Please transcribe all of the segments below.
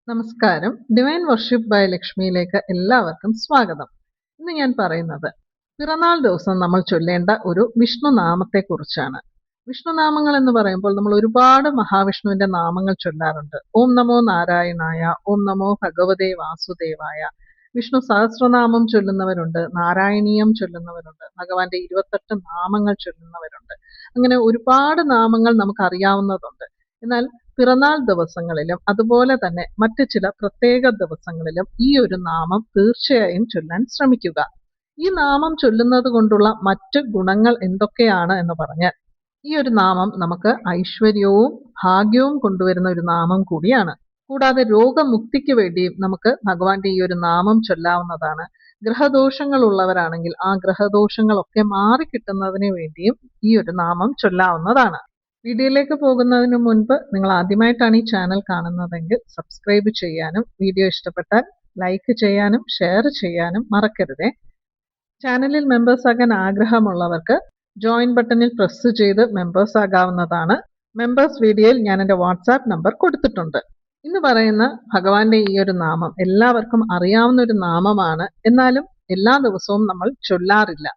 നമസ്കാരം. Divine worship by ലക്ഷ്മിയിലേക്ക് എല്ലാവർക്കും സ്വാഗതം. ഇന്ന് ഞാൻ പറയുന്നത് പിറന്നാൾ ദിവസം നമ്മൾ ചൊല്ലേണ്ട ഒരു വിഷ്ണു നാമത്തെക്കുറിച്ചാണ്. വിഷ്ണു നാമങ്ങൾ എന്ന് പറയുമ്പോൾ നമ്മൾ ഒരുപാട് മഹാവിഷ്ണുവിന്റെ നാമങ്ങൾ ചൊല്ലാറുണ്ട്. ഓം നമോ നാരായണായ, ഓം നമോ ഭഗവതേ വാസുദേവായ. വിഷ്ണു സഹസ്രനാമം ചൊല്ലുന്നവരുണ്ട്, നാരായണീയം ചൊല്ലുന്നവരുണ്ട്, ഭഗവാന്റെ 28 നാമങ്ങൾ ചൊല്ലുന്നവരുണ്ട്. അങ്ങനെ ഒരുപാട് നാമങ്ങൾ നമുക്ക് അറിയാവുന്നതുണ്ട്. എന്നാൽ പിറന്നാൾ ദിവസങ്ങളിലും അതുപോലെ തന്നെ മറ്റ് ചില പ്രത്യേക ദിവസങ്ങളിലും ഈ ഒരു നാമം തീർച്ചയായും ചൊല്ലാൻ ശ്രമിക്കുക. ഈ നാമം ചൊല്ലുന്നത് കൊണ്ടുള്ള മറ്റ് ഗുണങ്ങൾ എന്തൊക്കെയാണ് എന്ന് പറഞ്ഞാൽ, ഈ ഒരു നാമം നമുക്ക് ഐശ്വര്യവും ഭാഗ്യവും കൊണ്ടുവരുന്ന ഒരു നാമം കൂടിയാണ്. കൂടാതെ രോഗമുക്തിക്ക് വേണ്ടിയും നമുക്ക് ഭഗവാന്റെ ഈ ഒരു നാമം ചൊല്ലാവുന്നതാണ്. ഗ്രഹദോഷങ്ങൾ ഉള്ളവരാണെങ്കിൽ ആ ഗ്രഹദോഷങ്ങളൊക്കെ മാറിക്കിട്ടുന്നതിന് വേണ്ടിയും ഈ ഒരു നാമം ചൊല്ലാവുന്നതാണ്. വീഡിയോയിലേക്ക് പോകുന്നതിന് മുൻപ് നിങ്ങൾ ആദ്യമായിട്ടാണ് ഈ ചാനൽ കാണുന്നതെങ്കിൽ സബ്സ്ക്രൈബ് ചെയ്യാനും വീഡിയോ ഇഷ്ടപ്പെട്ടാൽ ലൈക്ക് ചെയ്യാനും ഷെയർ ചെയ്യാനും മറക്കരുതേ. ചാനലിൽ മെമ്പേഴ്സ് ആകാൻ ആഗ്രഹമുള്ളവർക്ക് ജോയിൻ ബട്ടണിൽ പ്രസ് ചെയ്ത് മെമ്പേഴ്സ് ആകാവുന്നതാണ്. മെമ്പേഴ്സ് വീഡിയോയിൽ ഞാൻ എൻ്റെ വാട്സാപ്പ് നമ്പർ കൊടുത്തിട്ടുണ്ട്. ഇന്ന് പറയുന്ന ഭഗവാന്റെ ഈ ഒരു നാമം എല്ലാവർക്കും അറിയാവുന്ന ഒരു നാമമാണ്. എന്നാലും എല്ലാ ദിവസവും നമ്മൾ ചൊല്ലാറില്ല.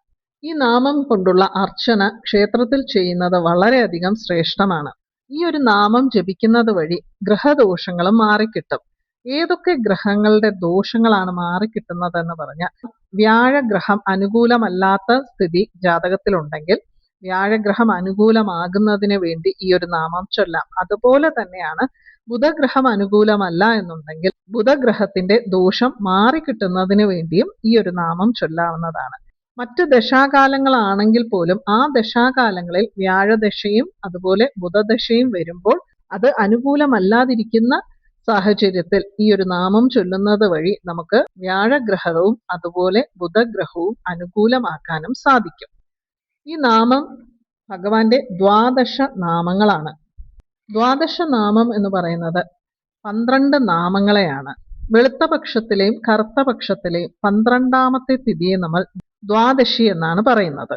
ഈ നാമം കൊണ്ടുള്ള അർച്ചന ക്ഷേത്രത്തിൽ ചെയ്യുന്നത് വളരെയധികം ശ്രേഷ്ഠമാണ്. ഈ ഒരു നാമം ജപിക്കുന്നത് വഴി ഗ്രഹദോഷങ്ങളും മാറിക്കിട്ടും. ഏതൊക്കെ ഗ്രഹങ്ങളുടെ ദോഷങ്ങളാണ് മാറിക്കിട്ടുന്നതെന്ന് പറഞ്ഞാൽ, വ്യാഴഗ്രഹം അനുകൂലമല്ലാത്ത സ്ഥിതി ജാതകത്തിലുണ്ടെങ്കിൽ വ്യാഴഗ്രഹം അനുകൂലമാകുന്നതിന് വേണ്ടി ഈ ഒരു നാമം ചൊല്ലാം. അതുപോലെ തന്നെയാണ് ബുധഗ്രഹം അനുകൂലമല്ല എന്നുണ്ടെങ്കിൽ ബുധഗ്രഹത്തിന്റെ ദോഷം മാറിക്കിട്ടുന്നതിന് വേണ്ടിയും ഈ ഒരു നാമം ചൊല്ലാവുന്നതാണ്. മറ്റ് ദശാകാലങ്ങളാണെങ്കിൽ പോലും ആ ദശാകാലങ്ങളിൽ വ്യാഴദശയും അതുപോലെ ബുധദശയും വരുമ്പോൾ അത് അനുകൂലമല്ലാതിരിക്കുന്ന സാഹചര്യത്തിൽ ഈ ഒരു നാമം ചൊല്ലുന്നത് വഴി നമുക്ക് വ്യാഴഗ്രഹവും അതുപോലെ ബുധഗ്രഹവും അനുകൂലമാക്കാനും സാധിക്കും. ഈ നാമം ഭഗവാന്റെ ദ്വാദശ നാമങ്ങളാണ്. ദ്വാദശ നാമം എന്ന് പറയുന്നത് 12 നാമങ്ങളെയാണ്. വെളുത്ത പക്ഷത്തിലെയും കറുത്ത പക്ഷത്തിലെയും 12ാമത്തെ തിഥിയെ നമ്മൾ ദ്വാദശി എന്നാണ് പറയുന്നത്.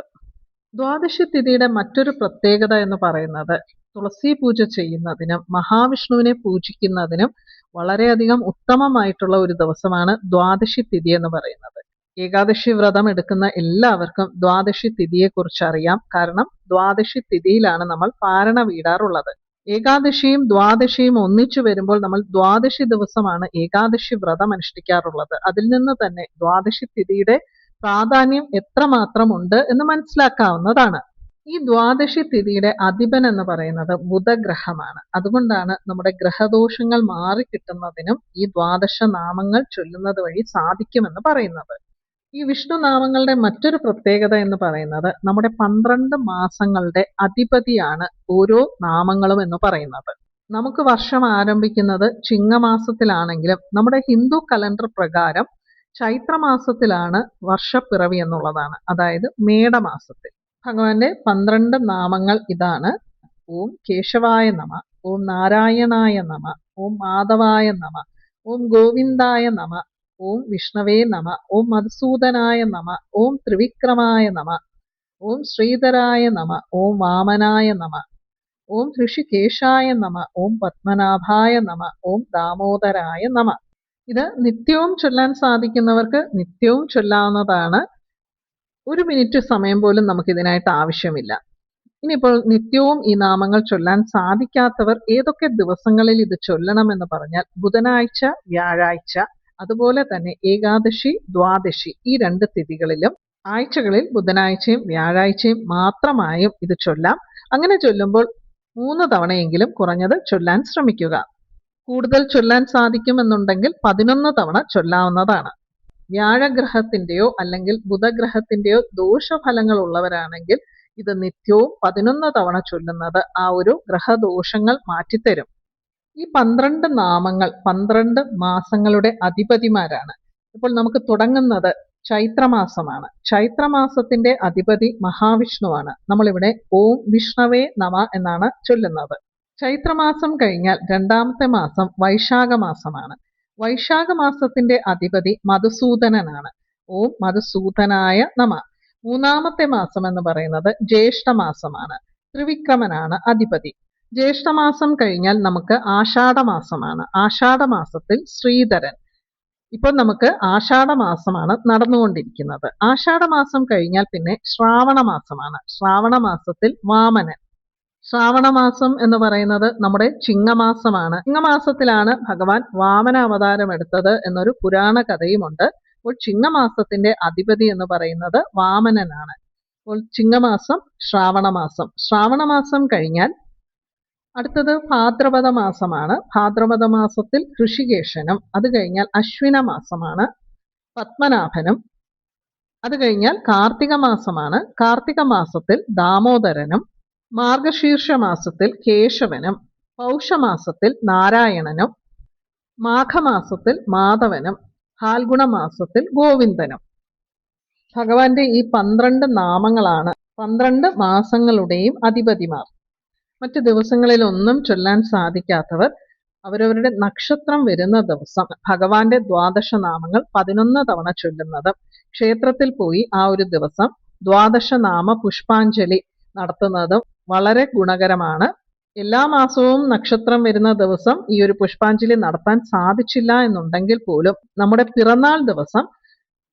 ദ്വാദശി തിഥിയുടെ മറ്റൊരു പ്രത്യേകത എന്ന് പറയുന്നത് തുളസി പൂജ ചെയ്യുന്നതിനും മഹാവിഷ്ണുവിനെ പൂജിക്കുന്നതിനും വളരെയധികം ഉത്തമമായിട്ടുള്ള ഒരു ദിവസമാണ് ദ്വാദശി തിഥി എന്ന് പറയുന്നത്. ഏകാദശി വ്രതം എടുക്കുന്ന എല്ലാവർക്കും ദ്വാദശി തിഥിയെക്കുറിച്ച് അറിയാം. കാരണം ദ്വാദശി തിഥിയിലാണ് നമ്മൾ പാരണ വീടാറുള്ളത്. ഏകാദശിയും ദ്വാദശിയും ഒന്നിച്ചു വരുമ്പോൾ നമ്മൾ ദ്വാദശി ദിവസമാണ് ഏകാദശി വ്രതം അനുഷ്ഠിക്കാറുള്ളത്. അതിൽ നിന്ന് തന്നെ ദ്വാദശി തിഥിയുടെ പ്രാധാന്യം എത്രമാത്രം ഉണ്ട് എന്ന് മനസ്സിലാക്കാവുന്നതാണ്. ഈ ദ്വാദശി തിഥിയുടെ അധിപൻ എന്ന് പറയുന്നത് ബുധഗ്രഹമാണ്. അതുകൊണ്ടാണ് നമ്മുടെ ഗ്രഹദോഷങ്ങൾ മാറിക്കിട്ടുന്നതിനും ഈ ദ്വാദശ നാമങ്ങൾ ചൊല്ലുന്നത് വഴി സാധിക്കുമെന്ന് പറയുന്നത്. ഈ വിഷ്ണു നാമങ്ങളുടെ മറ്റൊരു പ്രത്യേകത എന്ന് പറയുന്നത് നമ്മുടെ 12 മാസങ്ങളുടെ അധിപതിയാണ് ഓരോ നാമങ്ങളും എന്ന് പറയുന്നത്. നമുക്ക് വർഷം ആരംഭിക്കുന്നത് ചിങ്ങമാസത്തിലാണെങ്കിലും നമ്മുടെ ഹിന്ദു കലണ്ടർ പ്രകാരം ചൈത്രമാസത്തിലാണ് വർഷപ്പിറവി എന്നുള്ളതാണ്. അതായത് മേടമാസത്തിൽ. ഭഗവാന്റെ 12 നാമങ്ങൾ ഇതാണ്. ഓം കേശവായ നമ, ഓം നാരായണായ നമ, ഓം മാധവായ നമ, ഓം ഗോവിന്ദായ നമ, ഓം വിഷ്ണവേ നമ, ഓം മധുസൂദനായ നമ, ഓം ത്രിവിക്രമായ നമ, ഓം ശ്രീധരായ നമ, ഓം വാമനായ നമ, ഓം ഋഷികേശായ നമ, ഓം പത്മനാഭായ നമ, ഓം ദാമോദരായ നമ. ഇത് നിത്യവും ചൊല്ലാൻ സാധിക്കുന്നവർക്ക് നിത്യവും ചൊല്ലാവുന്നതാണ്. 1 മിനിറ്റ് സമയം പോലും നമുക്ക് ഇതിനായിട്ട് ആവശ്യമില്ല. ഇനിയിപ്പോൾ നിത്യവും ഈ നാമങ്ങൾ ചൊല്ലാൻ സാധിക്കാത്തവർ ഏതൊക്കെ ദിവസങ്ങളിൽ ഇത് ചൊല്ലണമെന്ന് പറഞ്ഞാൽ, ബുധനാഴ്ച, വ്യാഴാഴ്ച, അതുപോലെ തന്നെ ഏകാദശി, ദ്വാദശി ഈ 2 തിഥികളിലും ആഴ്ചകളിൽ ബുധനാഴ്ചയും വ്യാഴാഴ്ചയും മാത്രമായും ഇത് ചൊല്ലാം. അങ്ങനെ ചൊല്ലുമ്പോൾ 3 തവണയെങ്കിലും കുറഞ്ഞത് ചൊല്ലാൻ ശ്രമിക്കുക. കൂടുതൽ ചൊല്ലാൻ സാധിക്കുമെന്നുണ്ടെങ്കിൽ 11 തവണ ചൊല്ലാവുന്നതാണ്. വ്യാഴഗ്രഹത്തിന്റെയോ അല്ലെങ്കിൽ ബുധഗ്രഹത്തിന്റെയോ ദോഷഫലങ്ങൾ ഉള്ളവരാണെങ്കിൽ ഇത് നിത്യവും 11 തവണ ചൊല്ലുന്നത് ആ ഒരു ഗ്രഹദോഷങ്ങൾ മാറ്റിത്തരും. ഈ 12 നാമങ്ങൾ 12 മാസങ്ങളുടെ അധിപതിമാരാണ്. ഇപ്പോൾ നമുക്ക് തുടങ്ങുന്നത് ചൈത്രമാസമാണ്. ചൈത്രമാസത്തിന്റെ അധിപതി മഹാവിഷ്ണുവാണ്. നമ്മളിവിടെ ഓം വിഷ്ണവേ നമ എന്നാണ് ചൊല്ലുന്നത്. ചൈത്രമാസം കഴിഞ്ഞാൽ 2ാമത്തെ മാസം വൈശാഖ മാസമാണ്. വൈശാഖ മാസത്തിന്റെ അധിപതി മധുസൂദനനാണ്. ഓം മധുസൂദനായ നമ. 3ാമത്തെ മാസം എന്ന് പറയുന്നത് ജ്യേഷ്ഠ മാസമാണ്. ത്രിവിക്രമനാണ് അധിപതി. ജ്യേഷ്ഠമാസം കഴിഞ്ഞാൽ നമുക്ക് ആഷാഢമാസമാണ്. ആഷാഢമാസത്തിൽ ശ്രീധരൻ. ഇപ്പോൾ നമുക്ക് ആഷാഢമാസമാണ് നടന്നുകൊണ്ടിരിക്കുന്നത്. ആഷാഢമാസം കഴിഞ്ഞാൽ പിന്നെ ശ്രാവണമാസമാണ്. ശ്രാവണമാസത്തിൽ വാമനൻ. ശ്രാവണമാസം എന്ന് പറയുന്നത് നമ്മുടെ ചിങ്ങമാസമാണ്. ചിങ്ങമാസത്തിലാണ് ഭഗവാൻ വാമന അവതാരം എടുത്തത് എന്നൊരു പുരാണ കഥയുമുണ്ട്. അപ്പോൾ ചിങ്ങമാസത്തിന്റെ അധിപതി എന്ന് പറയുന്നത് വാമനനാണ്. അപ്പോൾ ചിങ്ങമാസം, ശ്രാവണമാസം. ശ്രാവണമാസം കഴിഞ്ഞാൽ അടുത്തത് ഭാദ്രപദ മാസമാണ്. ഭാദ്രപദ മാസത്തിൽ ഋഷികേശനും. അത് കഴിഞ്ഞാൽ അശ്വിന മാസമാണ്, പത്മനാഭനും. അത് കഴിഞ്ഞാൽ കാർത്തിക മാസമാണ്. കാർത്തിക മാസത്തിൽ ദാമോദരനും. മാർഗശീർഷ മാസത്തിൽ കേശവനും. പൗഷമാസത്തിൽ നാരായണനും. മാഘമാസത്തിൽ മാധവനും. ഫാൽഗുണ മാസത്തിൽ ഗോവിന്ദനും. ഭഗവാന്റെ ഈ 12 നാമങ്ങളാണ് 12 മാസങ്ങളുടെയും അധിപതിമാർ. മറ്റ് ദിവസങ്ങളിലൊന്നും ചൊല്ലാൻ സാധിക്കാത്തവർ അവരവരുടെ നക്ഷത്രം വരുന്ന ദിവസം ഭഗവാന്റെ ദ്വാദശ നാമങ്ങൾ 11 തവണ ചൊല്ലുന്നതും ക്ഷേത്രത്തിൽ പോയി ആ ഒരു ദിവസം ദ്വാദശ നാമ പുഷ്പാഞ്ജലി നടത്തുന്നതും വളരെ ഗുണകരമാണ്. എല്ലാ മാസവും നക്ഷത്രം വരുന്ന ദിവസം ഈ ഒരു പുഷ്പാഞ്ജലി നടത്താൻ സാധിച്ചില്ല എന്നുണ്ടെങ്കിൽ പോലും നമ്മുടെ പിറന്നാൾ ദിവസം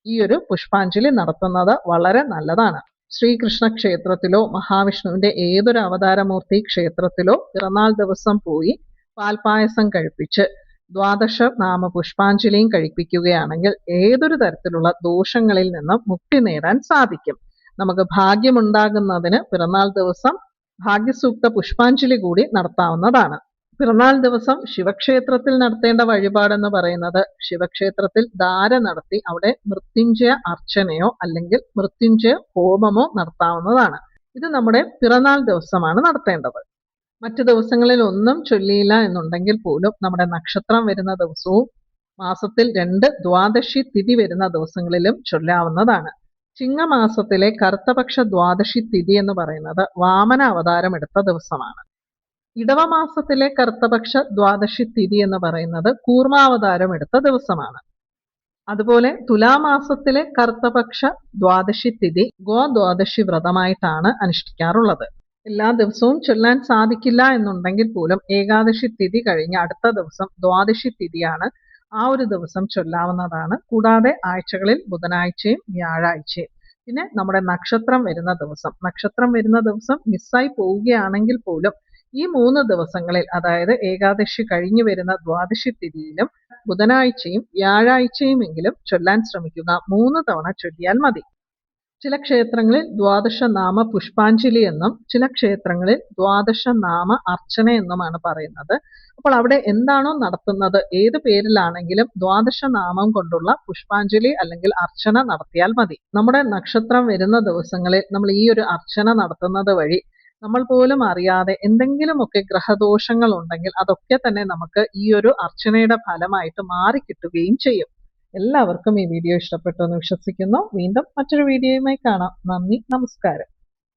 ഈ ഒരു പുഷ്പാഞ്ജലി നടത്തുന്നത് വളരെ നല്ലതാണ്. ശ്രീകൃഷ്ണ ക്ഷേത്രത്തിലോ മഹാവിഷ്ണുവിന്റെ ഏതൊരു അവതാരമൂർത്തി ക്ഷേത്രത്തിലോ പിറന്നാൾ ദിവസം പോയി പാൽപായസം കഴിപ്പിച്ച് ദ്വാദശ നാമ പുഷ്പാഞ്ജലിയും കഴിപ്പിക്കുകയാണെങ്കിൽ ഏതൊരു തരത്തിലുള്ള ദോഷങ്ങളിൽ നിന്നും മുക്തി നേടാൻ സാധിക്കും. നമുക്ക് ഭാഗ്യമുണ്ടാകുന്നതിന് പിറന്നാൾ ദിവസം ഭാഗ്യസൂക്ത പുഷ്പാഞ്ജലി കൂടി നടത്താവുന്നതാണ്. പിറന്നാൾ ദിവസം ശിവക്ഷേത്രത്തിൽ നടത്തേണ്ട വഴിപാടെന്ന് പറയുന്നത് ശിവക്ഷേത്രത്തിൽ ധാര നടത്തി അവിടെ മൃത്യുഞ്ജയ അർച്ചനയോ അല്ലെങ്കിൽ മൃത്യുഞ്ജയ ഹോമമോ നടത്താവുന്നതാണ്. ഇത് നമ്മുടെ പിറന്നാൾ ദിവസമാണ് നടത്തേണ്ടത്. മറ്റു ദിവസങ്ങളിൽ ഒന്നും ചൊല്ലിയില്ല എന്നുണ്ടെങ്കിൽ പോലും നമ്മുടെ നക്ഷത്രം വരുന്ന ദിവസവും മാസത്തിൽ 2 ദ്വാദശി തിഥി വരുന്ന ദിവസങ്ങളിലും ചൊല്ലാവുന്നതാണ്. ചിങ്ങമാസത്തിലെ കറുത്തപക്ഷ ദ്വാദശി തിഥി എന്ന് പറയുന്നത് വാമന അവതാരം എടുത്ത ദിവസമാണ്. ഇടവമാസത്തിലെ കറുത്തപക്ഷ ദ്വാദശി തിഥി എന്ന് പറയുന്നത് കൂർമാവതാരം എടുത്ത ദിവസമാണ്. അതുപോലെ തുലാമാസത്തിലെ കറുത്തപക്ഷ ദ്വാദശി തിഥി ഗോദ്വാദശി വ്രതമായിട്ടാണ് അനുഷ്ഠിക്കാറുള്ളത്. എല്ലാ ദിവസവും ചൊല്ലാൻ സാധിക്കില്ല എന്നുണ്ടെങ്കിൽ പോലും ഏകാദശി തിഥി കഴിഞ്ഞ് അടുത്ത ദിവസം ദ്വാദശി തിഥിയാണ്. ആ ഒരു ദിവസം ചൊല്ലാവുന്നതാണ്. കൂടാതെ ആഴ്ചകളിൽ ബുധനാഴ്ചയും വ്യാഴാഴ്ചയും. പിന്നെ നമ്മുടെ നക്ഷത്രം വരുന്ന ദിവസം മിസ്സായി പോവുകയാണെങ്കിൽ പോലും ഈ 3 ദിവസങ്ങളിൽ, അതായത് ഏകാദശി കഴിഞ്ഞു വരുന്ന ദ്വാദശി തിഥിയിലും ബുധനാഴ്ചയും വ്യാഴാഴ്ചയുമെങ്കിലും ചൊല്ലാൻ ശ്രമിക്കുക. 3 തവണ ചൊല്ലിയാൽ മതി. ചില ക്ഷേത്രങ്ങളിൽ ദ്വാദശ നാമ പുഷ്പാഞ്ജലി എന്നും ചില ക്ഷേത്രങ്ങളിൽ ദ്വാദശ നാമ അർച്ചന എന്നുമാണ് പറയുന്നത്. അപ്പോൾ അവിടെ എന്താണോ നടത്തുന്നത്, ഏത് പേരിലാണെങ്കിലും ദ്വാദശ നാമം കൊണ്ടുള്ള പുഷ്പാഞ്ജലി അല്ലെങ്കിൽ അർച്ചന നടത്തിയാൽ മതി. നമ്മുടെ നക്ഷത്രം വരുന്ന ദിവസങ്ങളിൽ നമ്മൾ ഈ ഒരു അർച്ചന നടത്തുന്നത് വഴി നമ്മൾ പോലും അറിയാതെ എന്തെങ്കിലുമൊക്കെ ഗ്രഹദോഷങ്ങൾ ഉണ്ടെങ്കിൽ അതൊക്കെ തന്നെ നമുക്ക് ഈ ഒരു അർച്ചനയുടെ ഫലമായിട്ട് മാറിക്കിട്ടുകയും ചെയ്യും. എല്ലാവർക്കും ഈ വീഡിയോ ഇഷ്ടപ്പെട്ടു എന്ന് വിശ്വസിക്കുന്നു. വീണ്ടും മറ്റൊരു വീഡിയോയുമായി കാണാം. നന്ദി, നമസ്കാരം.